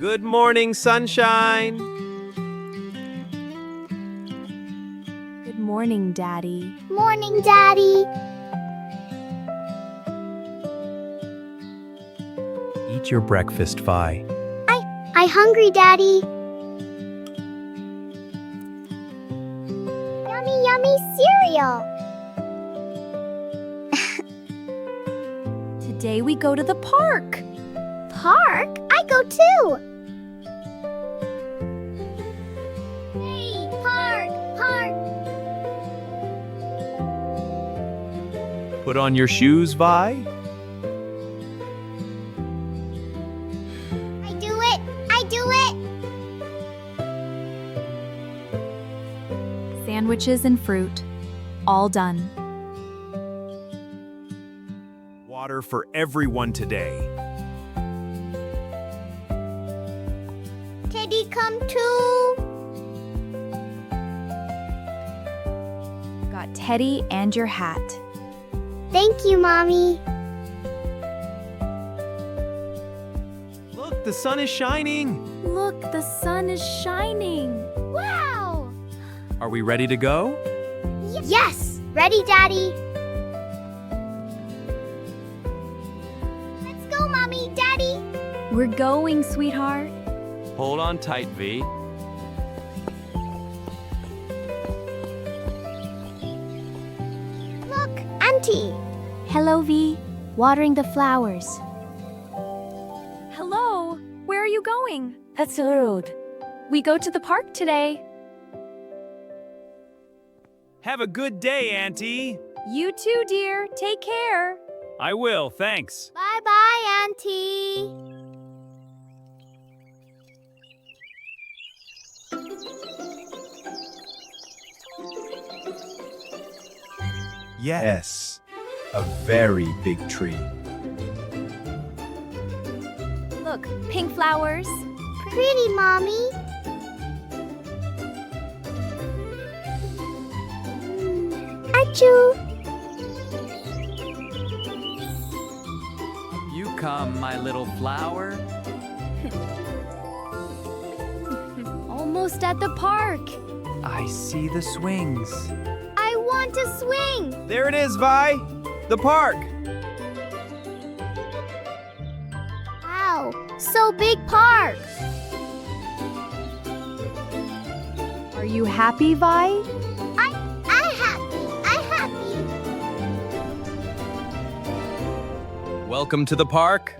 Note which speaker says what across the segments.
Speaker 1: Good morning, sunshine.
Speaker 2: Good morning, Daddy.
Speaker 3: Morning, Daddy.
Speaker 1: Eat your breakfast, Vi.
Speaker 3: I hungry, Daddy. Yummy, yummy cereal.
Speaker 2: Today we go to the park.
Speaker 3: Park? I go too. Hey, park, park.
Speaker 1: Put on your shoes, Vi.
Speaker 3: I do it. I do it.
Speaker 2: Sandwiches and fruit. All done.
Speaker 1: Water for everyone today.
Speaker 3: Teddy, come too.
Speaker 2: Got Teddy and your hat.
Speaker 3: Thank you, Mommy.
Speaker 1: Look, the sun is shining.
Speaker 2: Look, the sun is shining.
Speaker 3: Wow.
Speaker 1: Are we ready to go?
Speaker 3: Yes. Ready, Daddy. Let's go, Mommy, Daddy.
Speaker 2: We're going, sweetheart.
Speaker 1: Hold on tight, Vi.
Speaker 3: Look, Auntie.
Speaker 2: Hello, V. Watering the flowers. Hello. Where are you going?
Speaker 4: That's rude.
Speaker 2: We go to the park today.
Speaker 1: Have a good day, Auntie.
Speaker 2: You too, dear. Take care.
Speaker 1: I will, thanks.
Speaker 3: Bye-bye, Auntie.
Speaker 5: Yes, a very big tree.
Speaker 2: Look, pink flowers.
Speaker 3: Pretty, Mommy. Achoo.
Speaker 1: You come, my little flower.
Speaker 2: Almost at the park.
Speaker 1: I see the swings.
Speaker 3: I want to swing.
Speaker 1: There it is, Vi. The park.
Speaker 3: Wow, so big park.
Speaker 2: Are you happy, Vi?
Speaker 3: I happy.
Speaker 1: Welcome to the park.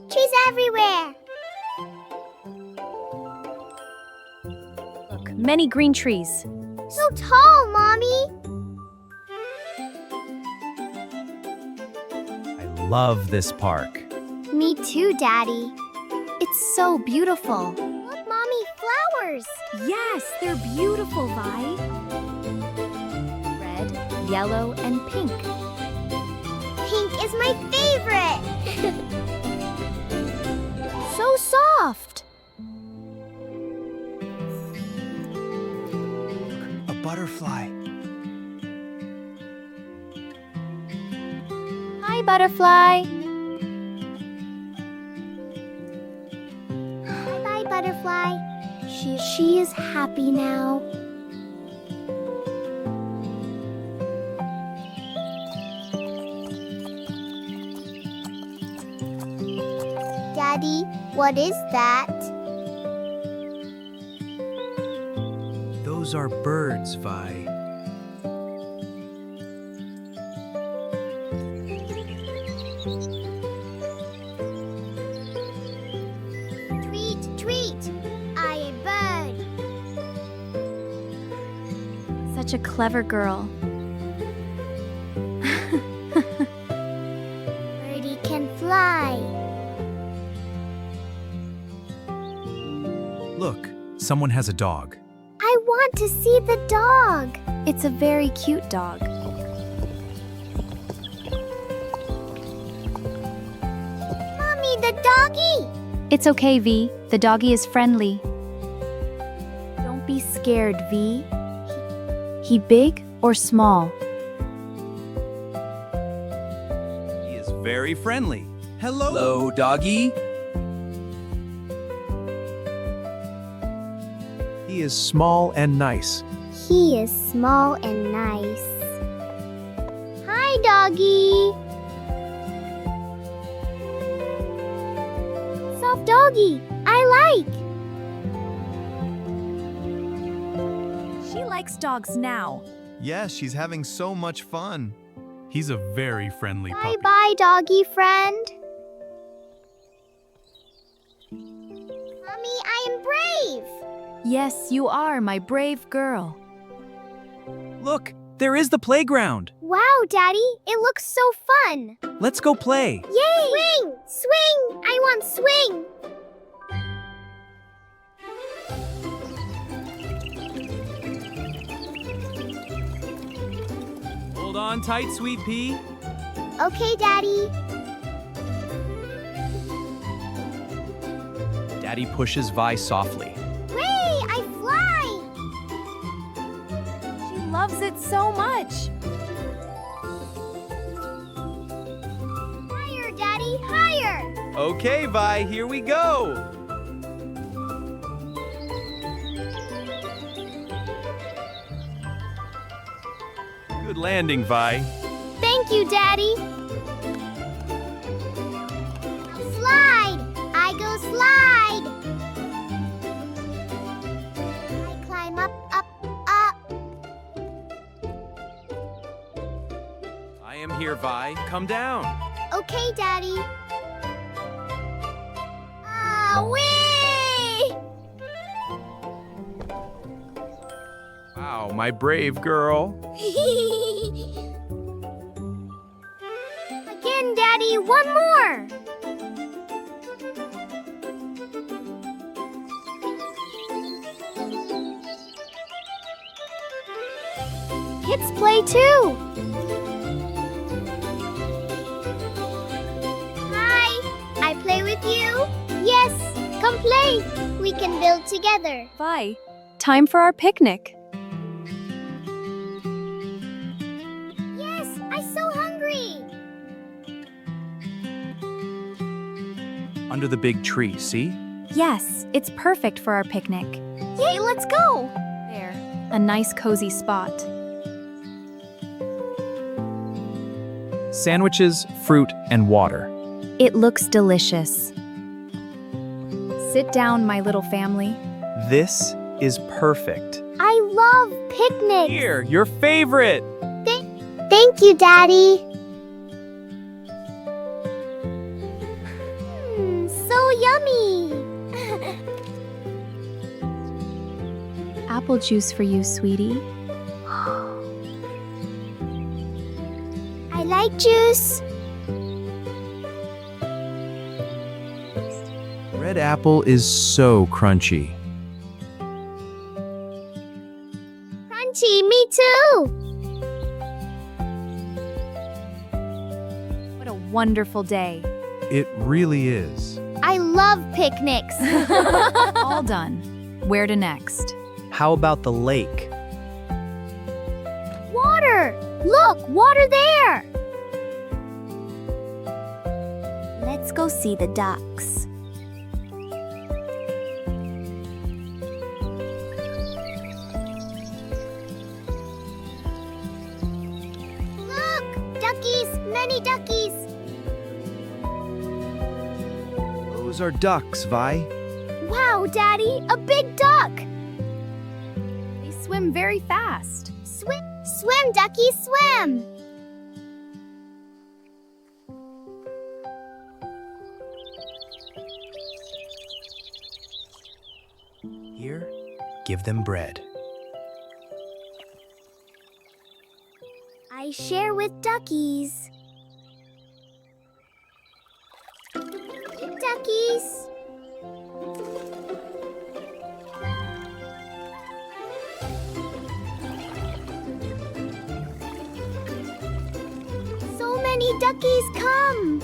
Speaker 3: Trees everywhere.
Speaker 2: Look, many green trees.
Speaker 3: So tall, Mommy.
Speaker 1: I love this park.
Speaker 3: Me too, Daddy.
Speaker 2: It's so beautiful.
Speaker 3: Look, Mommy, flowers.
Speaker 2: Yes, they're beautiful, Vi. Red, yellow, and pink.
Speaker 3: Pink is my favorite.
Speaker 2: So soft.
Speaker 1: A butterfly.
Speaker 2: Hi, butterfly.
Speaker 3: Bye-bye, butterfly. She is happy now. Daddy, what is that?
Speaker 1: Those are birds, Vi.
Speaker 3: Tweet, tweet. I a bird.
Speaker 2: Such a clever girl.
Speaker 3: Birdie can fly.
Speaker 1: Look, someone has a dog.
Speaker 3: I want to see the dog.
Speaker 2: It's a very cute dog.
Speaker 3: Mommy, the doggy.
Speaker 2: It's okay, V. The doggy is friendly. Don't be scared, V. He big or small?
Speaker 1: He is very friendly.
Speaker 4: Hello, doggy.
Speaker 1: He is small and nice.
Speaker 3: He is small and nice. Hi, doggy. Soft doggy, I like.
Speaker 2: She likes dogs now.
Speaker 6: Yes, she's having so much fun.
Speaker 1: He's a very friendly puppy.
Speaker 3: Bye-bye, doggy friend. Mommy, I am brave.
Speaker 2: Yes, you are my brave girl.
Speaker 1: Look, there is the playground.
Speaker 3: Wow, Daddy, it looks so fun.
Speaker 1: Let's go play.
Speaker 3: Yay! Swing! Swing! I want swing!
Speaker 1: Hold on tight, sweet pea.
Speaker 3: Okay, Daddy.
Speaker 1: Daddy pushes Vi softly.
Speaker 3: Way! I fly!
Speaker 2: She loves it so much.
Speaker 3: Higher, Daddy, higher!
Speaker 1: Okay, Vi, here we go. Good landing, Vi.
Speaker 3: Thank you, Daddy. Slide! I go slide! I climb up, up, up.
Speaker 1: I am here, Vi. Come down.
Speaker 3: Okay, Daddy. Ah, wee!
Speaker 1: Wow, my brave girl.
Speaker 3: Again, Daddy, one more. Kids play too. Hi, I play with you? Yes, come play. We can build together.
Speaker 2: Vi, time for our picnic.
Speaker 3: Yes, I'm so hungry.
Speaker 1: Under the big tree, see?
Speaker 2: Yes, it's perfect for our picnic.
Speaker 3: Yay, let's go.
Speaker 2: There, a nice cozy spot.
Speaker 1: Sandwiches, fruit, and water.
Speaker 2: It looks delicious. Sit down, my little family.
Speaker 1: This is perfect.
Speaker 3: I love picnics.
Speaker 1: Here, your favorite.
Speaker 3: Thank you, Daddy. So yummy.
Speaker 2: Apple juice for you, sweetie.
Speaker 3: I like juice.
Speaker 1: Red apple is so crunchy.
Speaker 3: Crunchy, me too.
Speaker 2: What a wonderful day.
Speaker 1: It really is.
Speaker 3: I love picnics.
Speaker 2: All done. Where to next?
Speaker 1: How about the lake?
Speaker 3: Water. Look, water there. Let's go see the ducks. Look, duckies, many duckies.
Speaker 1: Those are ducks, Vi.
Speaker 3: Wow, Daddy, a big duck.
Speaker 2: They swim very fast.
Speaker 3: Swim, swim, duckies, swim.
Speaker 5: Here, give them bread.
Speaker 3: I share with duckies. Duckies. So many duckies come.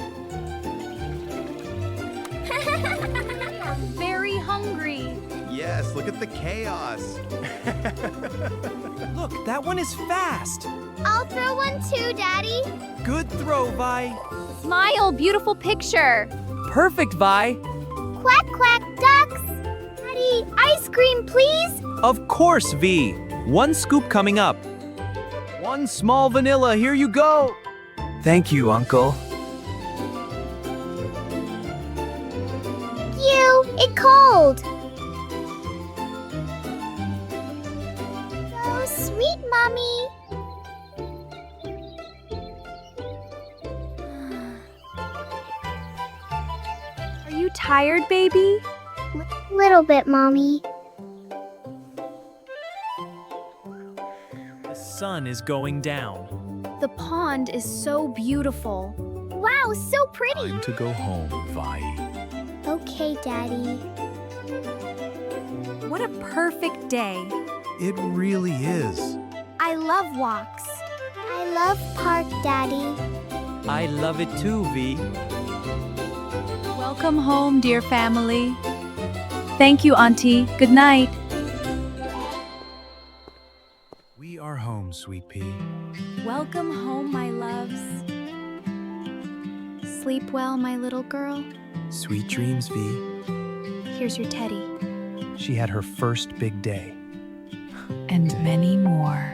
Speaker 2: Very hungry.
Speaker 6: Yes, look at the chaos.
Speaker 5: Look, that one is fast.
Speaker 3: I'll throw one too, Daddy.
Speaker 5: Good throw, Vi.
Speaker 2: Smile, beautiful picture.
Speaker 1: Perfect, Vi.
Speaker 3: Quack, quack, ducks. Daddy, ice cream, please.
Speaker 1: Of course, V. One scoop coming up. One small vanilla, here you go.
Speaker 5: Thank you, Uncle.
Speaker 3: You, it cold. So sweet, Mommy.
Speaker 2: Are you tired, baby?
Speaker 3: Little bit, Mommy.
Speaker 1: The sun is going down.
Speaker 2: The pond is so beautiful.
Speaker 3: Wow, so pretty.
Speaker 6: Time to go home, Vi.
Speaker 3: Okay, Daddy.
Speaker 2: What a perfect day.
Speaker 6: It really is.
Speaker 2: I love walks.
Speaker 3: I love park, Daddy.
Speaker 1: I love it too, V.
Speaker 2: Welcome home, dear family. Thank you, Auntie. Good night.
Speaker 5: We are home, Sweet Pea.
Speaker 2: Welcome home, my loves. Sleep well, my little girl.
Speaker 5: Sweet dreams, V.
Speaker 2: Here's your teddy.
Speaker 5: She had her first big day.
Speaker 2: And many more.